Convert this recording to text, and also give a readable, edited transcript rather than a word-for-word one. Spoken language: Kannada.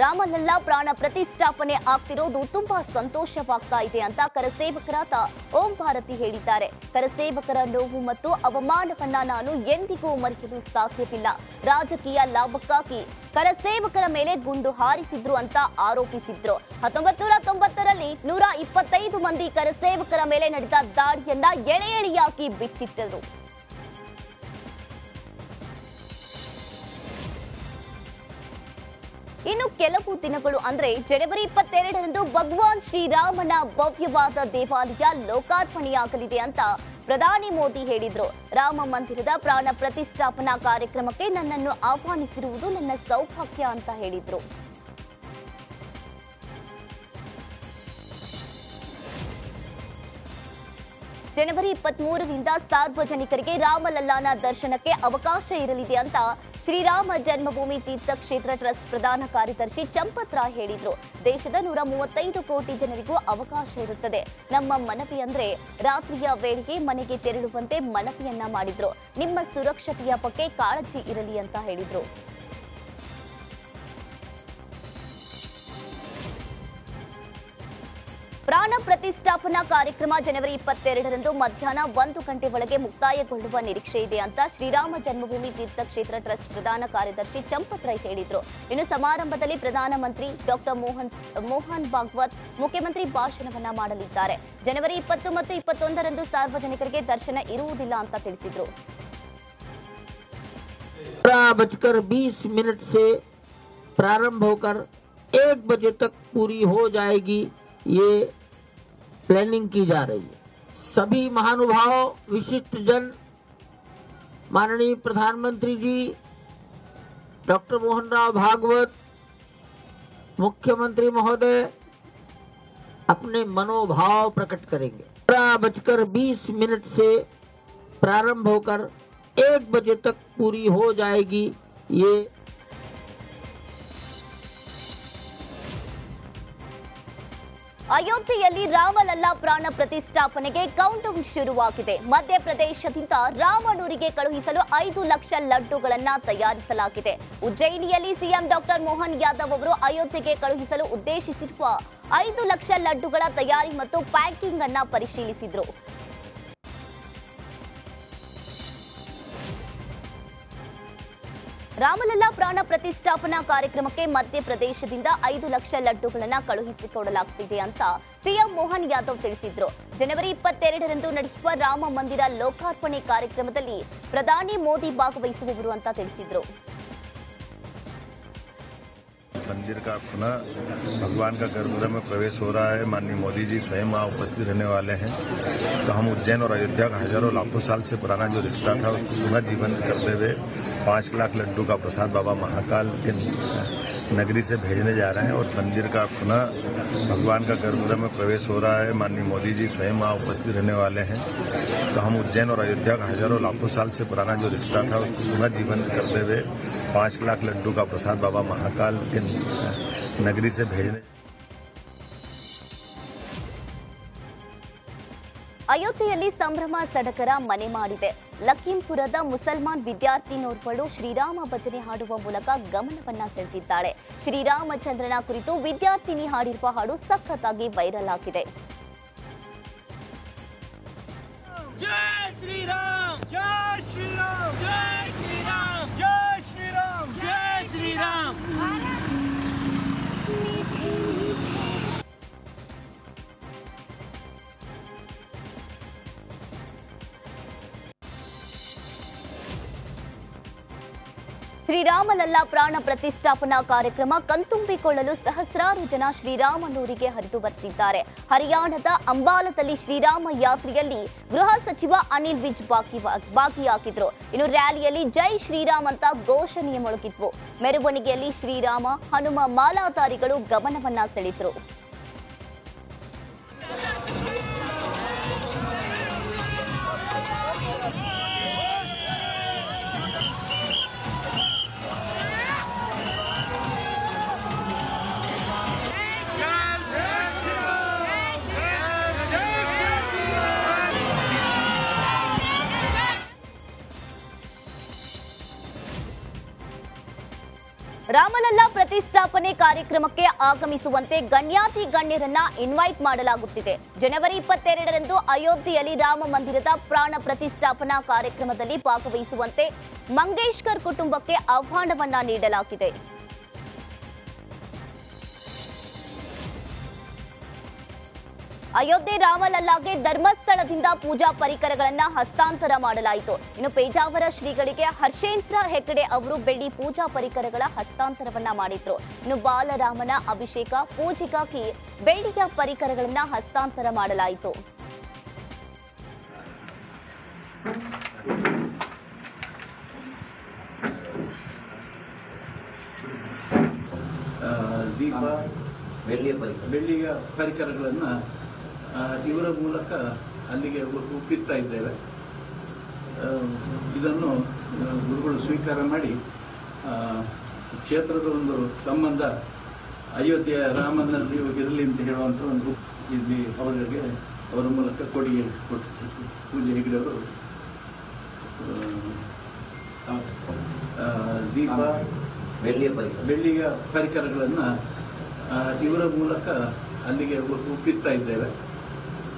ರಾಮಲಲ್ಲಾ ಪ್ರಾಣ ಪ್ರತಿಷ್ಠಾಪನೆ ಆಗ್ತಿರೋದು ತುಂಬಾ ಸಂತೋಷವಾಗ್ತಾ ಇದೆ ಅಂತ ಕರಸೇವಕರಾದ ಓಂ ಭಾರತಿ ಹೇಳಿದ್ದಾರೆ. ಕರಸೇವಕರ ನೋವು ಮತ್ತು ಅವಮಾನವನ್ನ ನಾನು ಎಂದಿಗೂ ಮರೆಯಲು ಸಾಧ್ಯವಿಲ್ಲ. ರಾಜಕೀಯ ಲಾಭಕ್ಕಾಗಿ ಕರಸೇವಕರ ಮೇಲೆ ಗುಂಡು ಹಾರಿಸಿದ್ರು ಅಂತ ಆರೋಪಿಸಿದ್ರು. 1990ರಲ್ಲಿ 125 ಮಂದಿ ಕರಸೇವಕರ ಮೇಲೆ ನಡೆದ ದಾಳಿಯನ್ನ ಎಳೆ ಎಳೆಯಾಗಿ ಬಿಚ್ಚಿಟ್ಟರು. ಇನ್ನು ಕೆಲವು ದಿನಗಳು ಅಂದ್ರೆ ಜನವರಿ 22ರಂದು ಭಗವಾನ್ ಶ್ರೀರಾಮನ ಭವ್ಯವಾದ ದೇವಾಲಯ ಲೋಕಾರ್ಪಣೆಯಾಗಲಿದೆ ಅಂತ ಪ್ರಧಾನಿ ಮೋದಿ ಹೇಳಿದ್ರು. ರಾಮ ಮಂದಿರದ ಪ್ರಾಣ ಪ್ರತಿಷ್ಠಾಪನಾ ಕಾರ್ಯಕ್ರಮಕ್ಕೆ ನನ್ನನ್ನು ಆಹ್ವಾನಿಸಿರುವುದು ನನ್ನ ಸೌಭಾಗ್ಯ ಅಂತ ಹೇಳಿದ್ರು. ಜನವರಿ 23ರಿಂದ ಸಾರ್ವಜನಿಕರಿಗೆ ರಾಮಲಲ್ಲಾನ ದರ್ಶನಕ್ಕೆ ಅವಕಾಶ ಇರಲಿದೆ ಅಂತ ಶ್ರೀರಾಮ ಜನ್ಮಭೂಮಿ ತೀರ್ಥಕ್ಷೇತ್ರ ಟ್ರಸ್ಟ್ ಪ್ರಧಾನ ಕಾರ್ಯದರ್ಶಿ ಚಂಪತ್ ರಾಯ್ ಹೇಳಿದ್ರು. ದೇಶದ 135 ಕೋಟಿ ಜನರಿಗೂ ಅವಕಾಶ ಇರುತ್ತದೆ. ನಮ್ಮ ಮನವಿ ಅಂದ್ರೆ ರಾತ್ರಿಯ ವೇಳೆಗೆ ಮನೆಗೆ ತೆರಳುವಂತೆ ಮನವಿಯನ್ನ ಮಾಡಿದ್ರು. ನಿಮ್ಮ ಸುರಕ್ಷತೆಯ ಬಗ್ಗೆ ಕಾಳಜಿ ಇರಲಿ ಅಂತ ಹೇಳಿದ್ರು. ಪ್ರಾಣ ಪ್ರತಿಷ್ಠಾಪನಾ ಕಾರ್ಯಕ್ರಮ ಜನವರಿ 22ರಂದು ಮಧ್ಯಾಹ್ನ 1 ಗಂಟೆ ಒಳಗೆ ಮುಕ್ತಾಯಗೊಳ್ಳುವ ನಿರೀಕ್ಷೆ ಇದೆ ಅಂತ ಶ್ರೀರಾಮ ಜನ್ಮಭೂಮಿ ತೀರ್ಥಕ್ಷೇತ್ರ ಟ್ರಸ್ಟ್ ಪ್ರಧಾನ ಕಾರ್ಯದರ್ಶಿ ಚಂಪತ್ ರಾಯ್ ಹೇಳಿದ್ರು. ಇನ್ನು ಸಮಾರಂಭದಲ್ಲಿ ಪ್ರಧಾನಮಂತ್ರಿ ಡಾಕ್ಟರ್ ಮೋಹನ್ ಭಾಗವತ್ ಮುಖ್ಯಮಂತ್ರಿ ಭಾಷಣವನ್ನ ಮಾಡಲಿದ್ದಾರೆ. ಜನವರಿ 20 ಮತ್ತು 21ರಂದು ಸಾರ್ವಜನಿಕರಿಗೆ ದರ್ಶನ ಇರುವುದಿಲ್ಲ ಅಂತ ತಿಳಿಸಿದ್ರು. 12:20 से प्रारंभ होकर 1 बजे तक पूरी हो जाएगी, ये प्लानिंग की जा रही है. सभी महानुभाव, विशिष्ट जन, माननीय प्रधानमंत्री जी डॉक्टर मोहन राव भागवत, मुख्यमंत्री महोदय अपने मनोभाव प्रकट करेंगे. 12:20 से प्रारंभ होकर 1 बजे तक पूरी हो जाएगी, ये ಅಯೋಧ್ಯೆಯಲ್ಲಿ ರಾಮಲಲ್ಲಾ ಪ್ರಾಣ ಪ್ರತಿಷ್ಠಾಪನೆಗೆ ಕೌಂಟೌನ್ ಶುರುವಾಗಿದೆ. ಮಧ್ಯಪ್ರದೇಶದಿಂದ ರಾಮನೂರಿಗೆ ಕಳುಹಿಸಲು 5 ಲಕ್ಷ ಲಡ್ಡುಗಳನ್ನು ತಯಾರಿಸಲಾಗಿದೆ. ಉಜ್ಜಯಿನಿಯಲ್ಲಿ ಸಿಎಂ ಡಾಕ್ಟರ್ ಮೋಹನ್ ಯಾದವ್ ಅವರು ಅಯೋಧ್ಯೆಗೆ ಕಳುಹಿಸಲು ಉದ್ದೇಶಿಸಿರುವ 5 ಲಕ್ಷ ಲಡ್ಡುಗಳ ತಯಾರಿ ಮತ್ತು ಪ್ಯಾಕಿಂಗ್ ಅನ್ನ ಪರಿಶೀಲಿಸಿದರು. ರಾಮಲಲ್ಲಾ ಪ್ರಾಣ ಪ್ರತಿಷ್ಠಾಪನಾ ಕಾರ್ಯಕ್ರಮಕ್ಕೆ ಮಧ್ಯಪ್ರದೇಶದಿಂದ 5 ಲಕ್ಷ ಲಡ್ಡುಗಳನ್ನು ಕಳುಹಿಸಿಕೊಡಲಾಗುತ್ತಿದೆ ಅಂತ ಸಿಎಂ ಮೋಹನ್ ಯಾದವ್ ತಿಳಿಸಿದ್ರು. ಜನವರಿ 22ರಂದು ನಡೆಯುವ ರಾಮ ಮಂದಿರ ಲೋಕಾರ್ಪಣೆ ಕಾರ್ಯಕ್ರಮದಲ್ಲಿ ಪ್ರಧಾನಿ ಮೋದಿ ಭಾಗವಹಿಸುವವರು ಅಂತ ತಿಳಿಸಿದ್ರು. मंदिर का पुनः भगवान का गर्भगृह में प्रवेश हो रहा है. माननीय मोदी जी स्वयं वहाँ उपस्थित रहने वाले हैं. तो हम उज्जैन और अयोध्या का हजारों लाखों साल से पुराना जो रिश्ता था उसको पुनः जीवंत करते हुए 5 लाख लड्डू का प्रसाद बाबा महाकाल के नगरी से भेजने जा रहे हैं. और मंदिर का पुनः भगवान का गर्भगृह में प्रवेश हो रहा है. माननीय मोदी जी स्वयं वहाँ उपस्थित रहने वाले हैं. तो हम उज्जैन और अयोध्या का हजारों लाखों साल से पुराना जो रिश्ता था उसको पुनः जीवंत करते हुए 5 लाख लड्डू का प्रसाद बाबा महाकाल के नगरी से भेजने. ಅಯೋಧ್ಯೆಯಲ್ಲಿ ಸಂಭ್ರಮ ಸಡಗರ ಮನೆ ಮಾಡಿದೆ. ಲಖೀಂಪುರದ ಮುಸಲ್ಮಾನ್ ವಿದ್ಯಾರ್ಥಿನೋರ್ವಳು ಶ್ರೀರಾಮ ಭಜನೆ ಹಾಡುವ ಮೂಲಕ ಗಮನವನ್ನ ಸೆಳೆದಿದ್ದಾಳೆ. ಶ್ರೀರಾಮಚಂದ್ರನ ಕುರಿತು ವಿದ್ಯಾರ್ಥಿನಿ ಹಾಡಿರುವ ಹಾಡು ಸಖತ್ತಾಗಿ ವೈರಲ್ ಆಗಿದೆ. जय श्री राम, जय श्री राम, जय श्री राम, जय श्री राम, जय श्री राम. ಶ್ರೀರಾಮಲಲ್ಲಾ ಪ್ರಾಣ ಪ್ರತಿಷ್ಠಾಪನಾ ಕಾರ್ಯಕ್ರಮ ಕಣ್ತುಂಬಿಕೊಳ್ಳಲು ಸಹಸ್ರಾರು ಜನ ಶ್ರೀರಾಮನೂರಿಗೆ ಹರಿದು ಬರ್ತಿದ್ದಾರೆ. ಹರಿಯಾಣದ ಅಂಬಾಲದಲ್ಲಿ ಶ್ರೀರಾಮ ಯಾತ್ರೆಯಲ್ಲಿ ಗೃಹ ಸಚಿವ ಅನಿಲ್ ವಿಜ್ ಭಾಗಿಯಾಗಿದ್ರು. ಇನ್ನು ರ್ಯಾಲಿಯಲ್ಲಿ ಜೈ ಶ್ರೀರಾಮ್ ಅಂತ ಘೋಷಣೆ ಮೊಳಗಿದ್ವು. ಮೆರವಣಿಗೆಯಲ್ಲಿ ಶ್ರೀರಾಮ, ಹನುಮ ಮಾಲಾಧಾರಿಗಳು ಗಮನವನ್ನ ಸೆಳೆದ್ರು. ರಾಮಲಲ್ಲಾ ರಾಮಲಲ್ಲಾ ಪ್ರತಿಷ್ಠಾಪನೆ ಕಾರ್ಯಕ್ರಮಕ್ಕೆ ಆಗಮಿಸುವಂತೆ ಗಣ್ಯಾತಿ ಗಣ್ಯರನ್ನ ಇನ್ವೈಟ್ ಮಾಡಲಾಗುತ್ತಿದೆ. ಜನವರಿ 22ರಂದು ಅಯೋಧ್ಯೆಯಲ್ಲಿ ರಾಮ ಮಂದಿರದ ಪ್ರಾಣ ಪ್ರತಿಷ್ಠಾಪನಾ ಕಾರ್ಯಕ್ರಮದಲ್ಲಿ ಭಾಗವಹಿಸುವಂತೆ ಮಂಗೇಶ್ಕರ್ ಕುಟುಂಬಕ್ಕೆ ಆಹ್ವಾನವನ್ನ ನೀಡಲಾಗಿದೆ. ಅಯೋಧ್ಯೆ ರಾಮಲಲ್ಲಾಗೆ ಧರ್ಮಸ್ಥಳದಿಂದ ಪೂಜಾ ಪರಿಕರಗಳನ್ನು ಹಸ್ತಾಂತರ ಮಾಡಲಾಯಿತು. ಇನ್ನು ಪೇಜಾವರ ಶ್ರೀಗಳಿಗೆ ಹರ್ಷೇಂದ್ರ ಹೆಗಡೆ ಅವರು ಬೆಳ್ಳಿ ಪೂಜಾ ಪರಿಕರಗಳ ಹಸ್ತಾಂತರವನ್ನ ಮಾಡಿದ್ರು. ಇನ್ನು ಬಾಲರಾಮನ ಅಭಿಷೇಕ ಪೂಜೆಗಾಗಿ ಬೆಳ್ಳಿಯ ಪರಿಕರಗಳನ್ನು ಹಸ್ತಾಂತರ ಮಾಡಲಾಯಿತು. ದೀಪ ಬೆಳ್ಳಿಯ ಪರಿಕರಗಳನ್ನು ಇವರ ಮೂಲಕ ಅಲ್ಲಿಗೆ ಒಪ್ಪಿಸ್ತಾ ಇದ್ದೇವೆ. ಇದನ್ನು ಗುರುಗಳು ಸ್ವೀಕಾರ ಮಾಡಿ ಕ್ಷೇತ್ರದ ಒಂದು ಸಂಬಂಧ ಅಯೋಧ್ಯೆಯ ರಾಮನಲ್ಲಿ ಇರಲಿ ಅಂತ ಹೇಳುವಂಥ ಒಂದು ಇಲ್ಲಿ ಅವರಿಗೆ ಅವರ ಮೂಲಕ ಕೊಡುಗೆ ಕೊಟ್ಟು ಪೂಜೆ ಹೆಗಡೆ ಅವರು ದೀಪ ಬೆಳ್ಳಿಯ ಪರಿಕರಗಳನ್ನು ಇವರ ಮೂಲಕ ಅಲ್ಲಿಗೆ ಒಪ್ಪಿಸ್ತಾ ಇದ್ದೇವೆ.